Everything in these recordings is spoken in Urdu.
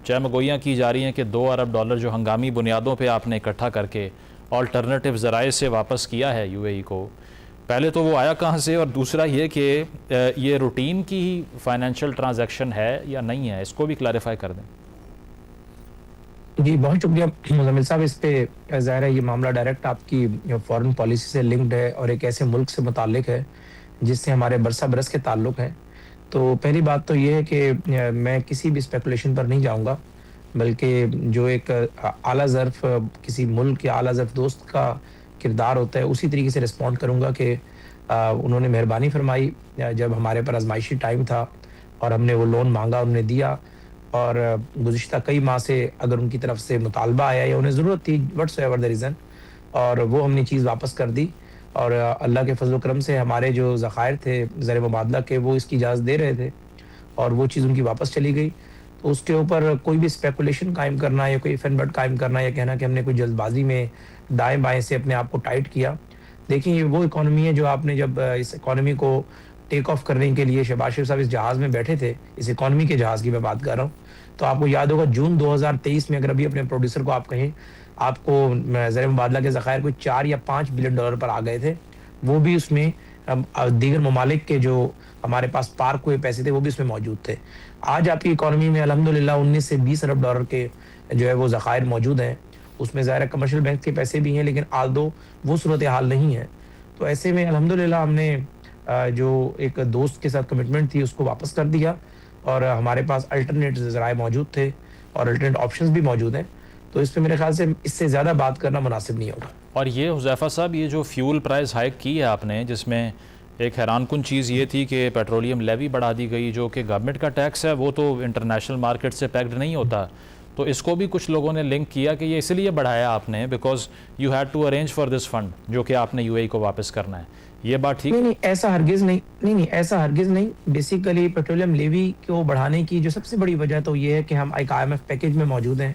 چہمگوئیاں کی جا رہی ہیں کہ $2 ارب جو ہنگامی بنیادوں پہ آپ نے اکٹھا کر کے آلٹرنیٹیو ذرائع سے واپس کیا ہے یو اے ای کو، پہلے تو وہ آیا کہاں سے، اور دوسرا یہ کہ یہ روٹین کی فائنینشیل ٹرانزیکشن ہے یا نہیں ہے، اس کو بھی کلیریفائی کر دیں۔ جی بہت شکریہ مزمل صاحب، اس پہ ظاہر ہے یہ معاملہ ڈائریکٹ آپ کی فارن پالیسی سے لنکڈ ہے اور ایک ایسے ملک سے متعلق ہے جس سے ہمارے برسہ برس کے تعلق ہیں۔ تو پہلی بات تو یہ ہے کہ میں کسی بھی اسپیکولیشن پر نہیں جاؤں گا، بلکہ جو ایک اعلیٰ ظرف کسی ملک یا اعلیٰ ظرف دوست کا کردار ہوتا ہے اسی طریقے سے رسپونڈ کروں گا کہ انہوں نے مہربانی فرمائی جب ہمارے پر آزمائشی ٹائم تھا اور ہم نے وہ لون مانگا، انہوں نے دیا، اور گزشتہ کئی ماہ سے اگر ان کی طرف سے مطالبہ آیا یا انہیں ضرورت تھی وٹس ایور دا ریزن، اور وہ ہم نے چیز واپس کر دی، اور اللہ کے فضل و کرم سے ہمارے جو ذخائر تھے زر مبادلہ کے وہ اس کی اجازت دے رہے تھے، اور وہ چیز ان کی واپس چلی گئی۔ تو اس کے اوپر کوئی بھی اسپیکولیشن قائم کرنا یا کوئی فن بٹ قائم کرنا یا کہنا کہ ہم نے کوئی جلد بازی میں دائیں بائیں سے اپنے آپ کو ٹائٹ کیا، دیکھیں یہ وہ اکانومی ہے جو آپ نے جب اس اکانومی کو ٹیک آف کرنے کے لیے شہباز شریف صاحب اس جہاز میں بیٹھے تھے، اس اکانومی کے جہاز کی میں بات کر رہا ہوں، تو آپ کو یاد ہوگا جون 2023 میں اگر ابھی اپنے پروڈیوسر کو آپ کہیں آپ کو زر مبادلہ کے ذخائر کوئی $4 یا $5 بلین پر آ گئے تھے، وہ بھی اس میں دیگر ممالک کے جو ہمارے پاس پارک ہوئے پیسے تھے وہ بھی اس میں موجود تھے۔ آج آپ کی اکانومی میں الحمدللہ 19 سے 20 ارب ڈالر کے جو ہے وہ ذخائر موجود ہیں، اس میں ظاہر کمرشل بینک کے پیسے بھی ہیں لیکن آلدو وہ صورتحال نہیں ہے۔ تو ایسے میں الحمدللہ ہم نے جو ایک دوست کے ساتھ کمٹمنٹ تھی اس کو واپس کر دیا، اور ہمارے پاس الٹرنیٹ ذرائع موجود تھے اور الٹرنیٹ آپشنز بھی موجود ہیں، تو اس پہ میرے خیال سے اس سے زیادہ بات کرنا مناسب نہیں ہوگا۔ اور یہ حذیفہ صاحب، یہ جو فیول پرائز ہائیک کی ہے آپ نے، جس میں ایک حیران کن چیز یہ تھی کہ پیٹرولیم لیوی بڑھا دی گئی جو کہ گورنمنٹ کا ٹیکس ہے، وہ تو انٹرنیشنل مارکیٹ سے پیکڈ نہیں ہوتا، تو اس کو بھی کچھ لوگوں نے لنک کیا کہ یہ اس لیے بڑھایا آپ نے because you had to arrange for this fund جو کہ آپ نے یو اے ای کو واپس کرنا ہے، یہ بات ٹھیک؟ نہیں ایسا ہرگز نہیں، ایسا ہرگز نہیں۔ بیسیکلی پیٹرولیم لیوی کو بڑھانے کی جو سب سے بڑی وجہ تو یہ ہے کہ ہم ایک IMF پیکیج میں موجود ہیں،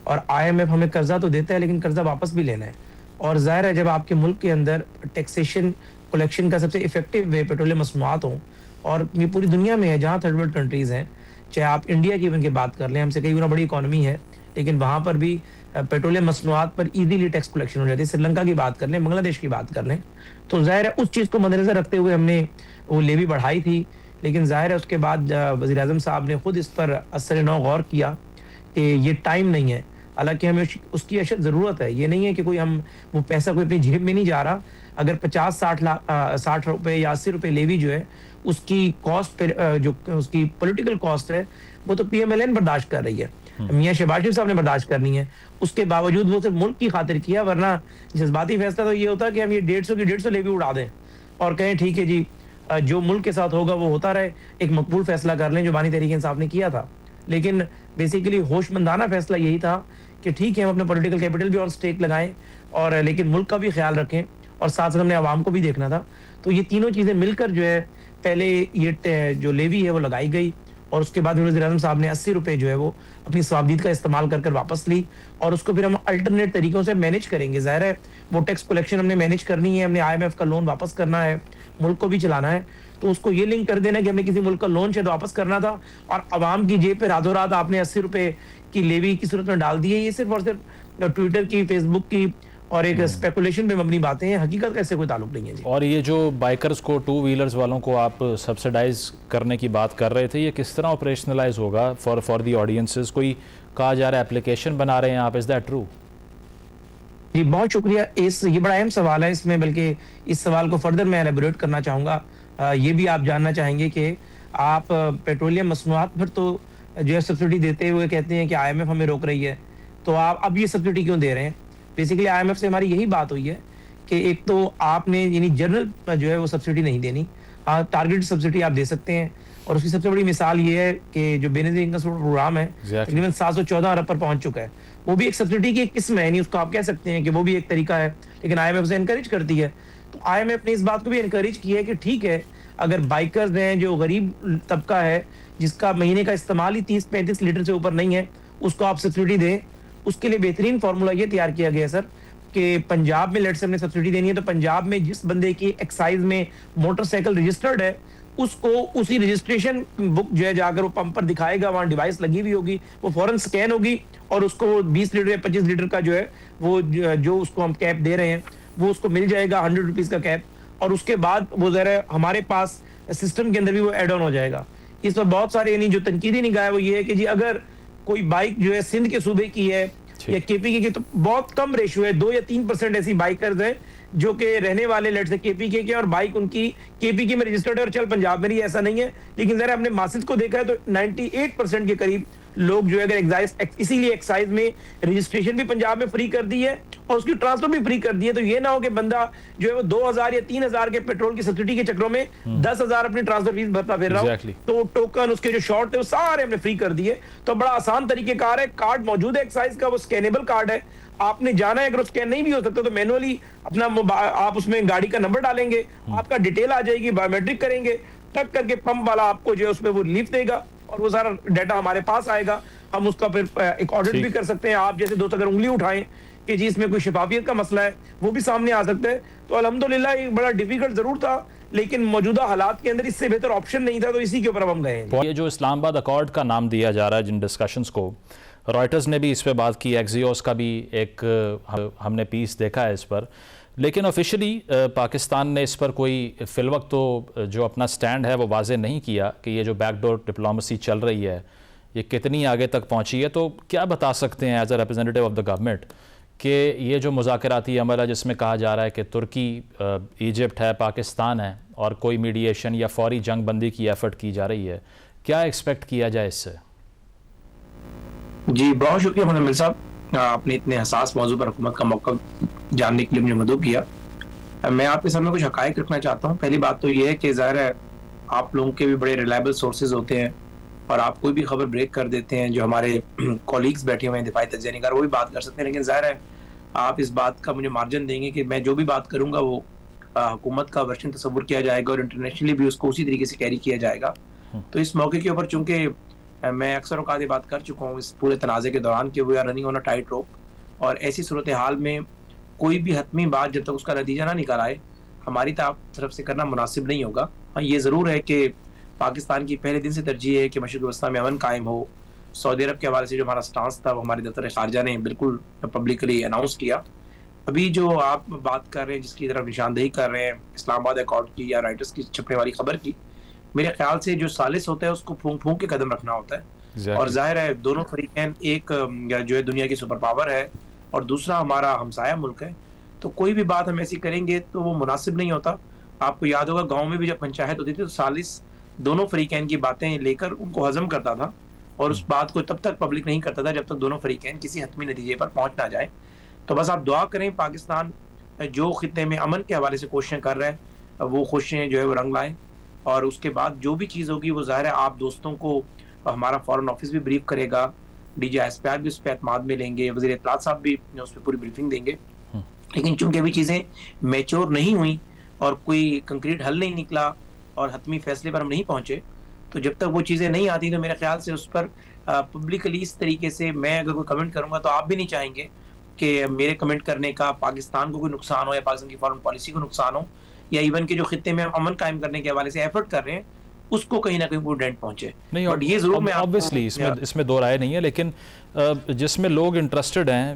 اور IMF ہمیں قرضہ تو دیتا ہے لیکن قرضہ واپس بھی لینا ہے، اور ظاہر ہے جب آپ کے ملک کے اندر ٹیکسیشن کلیکشن کا سب سے افیکٹو وے پیٹرولیم مصنوعات ہوں، اور یہ پوری دنیا میں ہے جہاں تھرڈ ورلڈ کنٹریز ہیں، چاہے آپ انڈیا کی ایون کی بات کر لیں، ہم سے کئی گنا بڑی اکانومی ہے لیکن وہاں پر بھی پیٹرولیم مصنوعات پر ایزیلی ٹیکس کلیکشن ہو جاتی ہے۔ سری لنکا کی بات کر لیں، بنگلہ دیش کی بات کر لیں، تو ظاہر ہے اس چیز کو مد نظر رکھتے ہوئے ہم نے وہ لیوی بڑھائی تھی، لیکن ظاہر ہے اس کے بعد وزیر اعظم صاحب نے خود اس پر اثر نو غور کیا کہ یہ ٹائم نہیں ہے، حالانکہ ہمیں اس کی اشد ضرورت ہے، یہ نہیں ہے کہ کوئی ہم وہ پیسہ کوئی اپنی جیب میں نہیں جا رہا۔ اگر 50-60 روپے یا 80 روپے لیوی جو ہے اس کی کاسٹ جو اس کی پولیٹیکل کاسٹ ہے وہ تو PMLN برداشت کر رہی ہے، میاں شہباز شریف صاحب نے برداشت کرنی ہے، اس کے باوجود وہ صرف ملک کی خاطر کیا، ورنہ جذباتی فیصلہ تو یہ ہوتا کہ ہم یہ 150 لیوی اڑا دیں اور کہیں ٹھیک ہے جی جو ملک کے ساتھ ہوگا وہ ہوتا رہے، ایک مقبول فیصلہ کر لیں جو بانی تحریک انصاف نے کیا تھا۔ لیکن بیسیکلی ہوش مندانہ فیصلہ یہی تھا کہ ٹھیک ہے ہم اپنا پولیٹیکل کیپٹل بھی آن سٹیک لگائیں اور لیکن ملک کا بھی خیال رکھیں، اور ساتھ ساتھ ہم نے عوام کو بھی دیکھنا تھا۔ تو یہ تینوں چیزیں مل کر جو ہے پہلے یہ جو لیوی ہے وہ لگائی گئی، اور اس کے بعد وزیر اعظم صاحب نے 80 روپے جو ہے وہ اپنی صوابدید کا استعمال کر واپس لی، اور اس کو پھر ہم الٹرنیٹ طریقوں سے مینیج کریں گے۔ ظاہر ہے وہ ٹیکس کلیکشن ہم نے مینیج کرنی ہے، ہم نے IMF کا لون واپس کرنا ہے، ملک کو بھی چلانا ہے، تو اس کو یہ لنک کر دینا کہ ہم نے کسی ملک کا لون شاید واپس کرنا تھا اور عوام کی جیب پہ راتوں رات آپ نے 80 روپے کی لیوی کی صورت میں ڈال دی ہے۔ یہ صرف اور صرف ٹویٹر کی، فیس بک کی اور ایک اسپیکولیشن پہ مبنی باتیں ہیں، حقیقت کا اس سے کوئی تعلق نہیں ہے جی۔ اور یہ جو بائکرز کو، ٹو ویلرز والوں کو آپ سبسیڈائز کرنے کی بات کر رہے تھے، یہ کس طرح آپریشنلائز ہوگا فار دی آڈینسز؟ کوئی کہا جا رہا ہے اپلیکیشن بنا رہے ہیں آپ، از دیٹ ٹرو؟ جی بہت شکریہ، یہ بڑا اہم سوال ہے، اس میں بلکہ اس سوال کو فردر میں ایلیبوریٹ کرنا چاہوں گا۔ یہ بھی آپ جاننا چاہیں گے کہ آپ پیٹرولیم مصنوعات پر تو جو ہے سبسڈی دیتے ہوئے کہتے ہیں کہ IMF ہمیں روک رہی ہے، تو آپ اب یہ سبسڈی کیوں دے رہے ہیں؟ بیسیکلی IMF سے ہماری یہی بات ہوئی ہے کہ ایک تو آپ نے یعنی جنرل جو ہے وہ سبسڈی نہیں دینی، ٹارگیٹ سبسڈی آپ دے سکتے ہیں، اور اس کی سب سے بڑی مثال یہ ہے کہ جو بے نظیر انکم پروگرام ہے تقریباً 714 ارب پر پہنچ چکا ہے، وہ بھی ایک سبسڈی کی ایک قسم ہے، یعنی اس کو آپ کہہ سکتے ہیں کہ وہ بھی ایک طریقہ ہے، لیکن IMF سے انکریج کرتی ہے۔ تو IMF نے اس بات کو بھی انکریج کیا ہے کہ ٹھیک ہے اگر بائکرز ہیں جو غریب طبقہ ہے جس کا مہینے کا استعمال ہی 30-35 لیٹر سے اوپر نہیں ہے، اس کو آپ سبسڈی دیں۔ اس کے لیے بہترین فارمولا یہ تیار کیا گیا ہے سر کہ پنجاب میں لیٹ سے ہم نے سبسڈی دینی ہے تو پنجاب میں جس بندے کی ایکسائز میں موٹر سائیکل رجسٹرڈ ہے اس کو اسی رجسٹریشن بک جو ہے جا کر وہ پمپ پر دکھائے گا, وہاں ڈیوائس لگی ہوئی ہوگی, وہ فوراً سکین ہوگی اور اس کو وہ 20 لیٹر یا 25 لیٹر کا جو ہے وہ جو اس کو ہم کیپ دے رہے ہیں وہ اس کو مل جائے گا 100 روپیز کا کیپ, اور اس کے بعد وہ ذرا ہمارے پاس سسٹم کے اندر بھی وہ ایڈ آن ہو جائے گا. اس پر بہت سارے یعنی جو تنقیدی نگاہ ہے وہ یہ ہے کہ جی اگر کوئی بائک جو ہے سندھ کے صوبے کی ہے یا کے پی کی تو بہت کم ریشو ہے, 2 یا 3% ایسی بائکرز ہیں جو کہ رہنے والے لیٹ سے کے پی کے اور بائک ان کی کے پی کے میں رجسٹرڈ ہے اور چل پنجاب میں نہیں, ایسا نہیں ہے. لیکن ذرا ہم نے ماسد کو دیکھا ہے تو 98% کے قریب لوگ جو ہے اگر ایکسائز, اسی لیے ایکسائز میں رجسٹریشن بھی پنجاب میں فری کر دی ہے اور اس کی ٹرانسفر بھی فری کر دی ہے. تو یہ نہ ہو کہ بندہ جو ہے وہ 2000 یا 3000 کے پیٹرول کی سبسڈی کے چکروں میں 10,000 اپنی ٹرانسفر فیس بھرتا پھر رہا ہو. تو ٹوکن اس کے جو شارٹ تھے وہ سارے ہم نے فری کر دیے. تو بڑا آسان طریقہ کار ہے, کارڈ موجود ہے ایکسائز کا, وہ اسکینیبل کارڈ ہے, آپ نے جانا ہے, اگر اسکین نہیں بھی ہو سکتا تو مینولی اپنا آپ اس میں گاڑی کا نمبر ڈالیں گے, آپ کا ڈیٹیل آ جائے گی, بایو میٹرک کریں گے, ٹک کر کے پمپ والا آپ کو جو ہے اس میں وہ لیف دے گا اور وہ سارا ڈیٹا ہمارے پاس آئے گا. ہم اس کا پھر ایک آڈٹ بھی کر سکتے ہیں. آپ جیسے دوست اگر انگلی اٹھائیں کہ جی اس میں کوئی شفافیت کا مسئلہ ہے وہ بھی سامنے آ سکتا ہے. تو الحمدللہ یہ بڑا ڈیفیکلٹ ضرور تھا لیکن موجودہ حالات کے اندر اس سے بہتر آپشن نہیں تھا, تو اسی کے اوپر ہم گئے ہیں. یہ جو اسلام آباد اکارڈ کا نام دیا جا رہا ہے جن ڈسکشنز کو, رائٹرز نے بھی اس پہ بات کی, ایکزیوس کا بھی ایک ہم نے پیس دیکھا ہے اس پر, لیکن آفیشلی پاکستان نے اس پر کوئی فی الوقت تو جو اپنا سٹینڈ ہے وہ واضح نہیں کیا کہ یہ جو بیک ڈور ڈپلومسی چل رہی ہے یہ کتنی آگے تک پہنچی ہے. تو کیا بتا سکتے ہیں as a representative of the government کہ یہ جو مذاکراتی عمل ہے جس میں کہا جا رہا ہے کہ ترکی, ایجپٹ ہے, پاکستان ہے اور کوئی میڈیشن یا فوری جنگ بندی کی ایفرٹ کی جا رہی ہے, کیا ایکسپیکٹ کیا جائے اس سے؟ جی بہت شکریہ منمل صاحب, آپ نے اتنے حساس موضوع پر حکومت کا موقع جاننے کے لیے مجھے مدعو کیا. میں آپ کے سامنے کچھ حقائق رکھنا چاہتا ہوں. پہلی بات تو یہ ہے کہ ظاہر ہے آپ لوگوں کے بھی بڑے ریلائبل سورسز ہوتے ہیں اور آپ کوئی بھی خبر بریک کر دیتے ہیں. جو ہمارے کولیگز بیٹھے ہوئے ہیں دفاعی تجزیہ نگار وہ بھی بات کر سکتے ہیں, لیکن ظاہر ہے آپ اس بات کا مجھے مارجن دیں گے کہ میں جو بھی بات کروں گا وہ حکومت کا ورشن تصور کیا جائے گا اور انٹرنیشنلی بھی اس کو اسی طریقے سے کیری کیا جائے گا. تو اس موقع کے اوپر چونکہ میں اکثر اوقات یہ بات کر چکا ہوں اس پورے تنازع کے دوران کہ we are running on a tight rope, اور ایسی صورتحال میں کوئی بھی حتمی بات جب تک اس کا نتیجہ نہ نکال آئے ہماری طرف سے کرنا مناسب نہیں ہوگا. ہاں یہ ضرور ہے کہ پاکستان کی پہلے دن سے ترجیح ہے کہ مشرق وسطیٰ میں امن قائم ہو. سعودی عرب کے حوالے سے جو ہمارا سٹانس تھا وہ ہمارے دفتر خارجہ نے بالکل پبلکلی اناؤنس کیا. ابھی جو آپ بات کر رہے ہیں جس کی طرف نشاندہی کر رہے ہیں اسلام آباد اکارڈ کی یا رائٹرز کی چھپنے والی خبر کی, میرے خیال سے جو ثالث ہوتا ہے اس کو پھونک پھونک کے قدم رکھنا ہوتا ہے. اور ظاہر ہے دونوں فریقین, ایک جو ہے دنیا کی سپر پاور ہے اور دوسرا ہمارا ہمسایہ ملک ہے, تو کوئی بھی بات ہم ایسی کریں گے تو وہ مناسب نہیں ہوتا. آپ کو یاد ہوگا گاؤں میں بھی جب پنچایت ہوتی تھی تو ثالث دونوں فریقین کی باتیں لے کر ان کو ہضم کرتا تھا اور اس بات کو تب تک پبلک نہیں کرتا تھا جب تک دونوں فریقین کسی حتمی نتیجے پر پہنچ نہ جائے. تو بس آپ دعا کریں پاکستان جو خطے میں امن کے حوالے سے کوششیں کر رہے ہیں وہ کوششیں جو ہے وہ رنگ لائیں, اور اس کے بعد جو بھی چیز ہوگی وہ ظاہر ہے آپ دوستوں کو ہمارا فارن آفس بھی بریف کرے گا, D G S P R بھی اس پہ اعتماد میں لیں گے, وزیر اطلاعات صاحب بھی اس پہ پوری بریفنگ دیں گے. لیکن چونکہ ابھی چیزیں میچور نہیں ہوئیں اور کوئی کنکریٹ حل نہیں نکلا اور حتمی فیصلے پر ہم نہیں پہنچے, تو جب تک وہ چیزیں نہیں آتی تو میرے خیال سے اس پر پبلکلی اس طریقے سے میں اگر کوئی کمنٹ کروں گا تو آپ بھی نہیں چاہیں گے کہ میرے کمنٹ کرنے کا پاکستان کو کوئی نقصان ہو یا پاکستان کی فارن پالیسی کو نقصان ہو, یا ایون کہ جو خطے میں ہم امن قائم کرنے کے حوالے سے ایفرٹ کر رہے ہیں اس کو کہیں نہ کہیں وہ ڈینٹ پہنچے. نہیں, اور یہ ضرور میں obviously اس میں دو رائے نہیں ہے, لیکن جس میں لوگ انٹرسٹڈ ہیں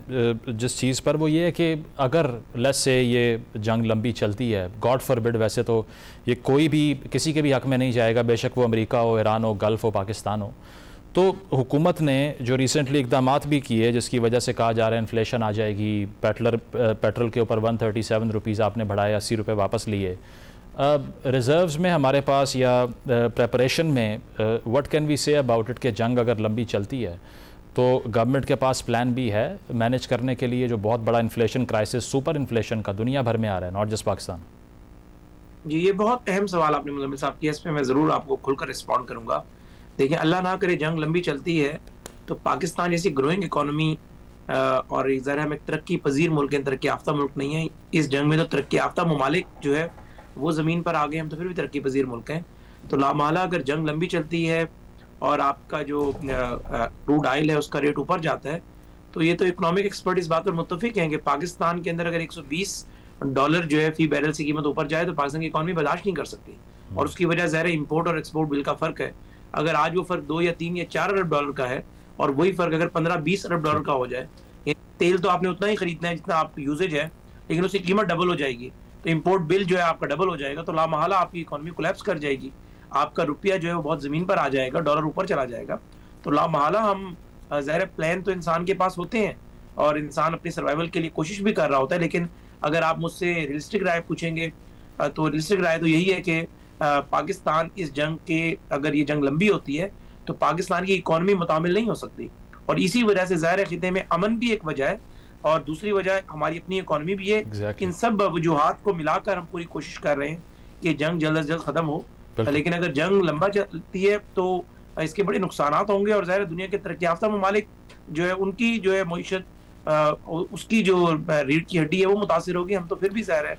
جس چیز پر وہ یہ ہے کہ اگر لیٹس سے یہ جنگ لمبی چلتی ہے, گاڈ فاربڈ, ویسے تو یہ کوئی بھی کسی کے بھی حق میں نہیں جائے گا, بے شک وہ امریکہ ہو, ایران ہو, گلف ہو, پاکستان ہو, تو حکومت نے جو ریسنٹلی اقدامات بھی کیے جس کی وجہ سے کہا جا رہا ہے انفلیشن آ جائے گی, پیٹرول کے اوپر 137 روپیز آپ نے بڑھائے, 80 روپے واپس لیے, ریزروز میں ہمارے پاس یا پریپریشن میں وٹ کین وی سے اباؤٹ اٹ کہ جنگ اگر لمبی چلتی ہے تو گورنمنٹ کے پاس پلان بھی ہے مینیج کرنے کے لیے جو بہت بڑا انفلیشن کرائسس, سپر انفلیشن کا دنیا بھر میں آ رہا ہے, ناٹ جسٹ پاکستان. جی یہ بہت اہم سوال آپ نے مزمل صاحب کیا, اس پہ میں ضرور آپ کو کھل کر رسپونڈ کروں گا. دیکھیں اللہ نہ کرے جنگ لمبی چلتی ہے تو پاکستان جیسی گروئنگ اکانومی اور ذرا ہم ایک ترقی پذیر ملک ہیں, ترقی یافتہ ملک نہیں ہے. اس جنگ میں تو ترقی یافتہ ممالک جو ہے وہ زمین پر آگے, ہم تو پھر بھی ترقی پذیر ملک ہیں. تو لامحالہ اگر جنگ لمبی چلتی ہے اور آپ کا جو کروڈ آئل ہے اس کا ریٹ اوپر جاتا ہے تو یہ تو اکنامک ایکسپرٹ اس بات پر متفق ہیں کہ پاکستان کے اندر اگر $120 جو ہے فی بیرل سے قیمت اوپر جائے تو پاکستان کی اکانومی برداشت نہیں کر سکتی. اور اس کی وجہ ظاہر ہے امپورٹ اور ایکسپورٹ بل کا فرق ہے. اگر آج وہ فرق 2 یا 3 یا 4 ارب ڈالر کا ہے اور وہی فرق اگر 15-20 ارب ڈالر کا ہو جائے، تیل تو آپ نے اتنا ہی خریدنا ہے جتنا آپ یوزیج ہے، لیکن اس کی قیمت ڈبل ہو جائے گی، تو امپورٹ بل جو ہے آپ کا ڈبل ہو جائے گا، تو لامحالہ آپ کی اکانومی کولیپس کر جائے گی، آپ کا روپیہ جو ہے وہ بہت زمین پر آ جائے گا، ڈالر اوپر چلا جائے گا. تو لامحالہ ہم ظاہر پلان تو انسان کے پاس ہوتے ہیں اور انسان اپنی سروائیول کے لیے کوشش بھی کر رہا ہوتا ہے، لیکن اگر آپ مجھ سے ریئلسٹک رائے پوچھیں گے تو ریئلسٹک رائے تو یہی ہے کہ پاکستان اس جنگ کے، اگر یہ جنگ لمبی ہوتی ہے تو پاکستان کی اکانومی متعامل نہیں ہو سکتی، اور اسی وجہ سے ظاہر خطے میں امن بھی ایک وجہ ہے، اور دوسری وجہ ہماری اپنی اکانومی بھی ہے. ان سب وجوہات کو ملا کر ہم پوری کوشش کر رہے ہیں کہ جنگ جلد از جلد ختم ہو، لیکن اگر جنگ لمبا چلتی ہے تو اس کے بڑے نقصانات ہوں گے، اور ظاہر دنیا کے ترقی یافتہ ممالک جو ہے ان کی جو ہے معیشت، اس کی جو ریڑھ کی ہڈی ہے وہ متاثر ہوگی. ہم تو پھر بھی ظاہر ہے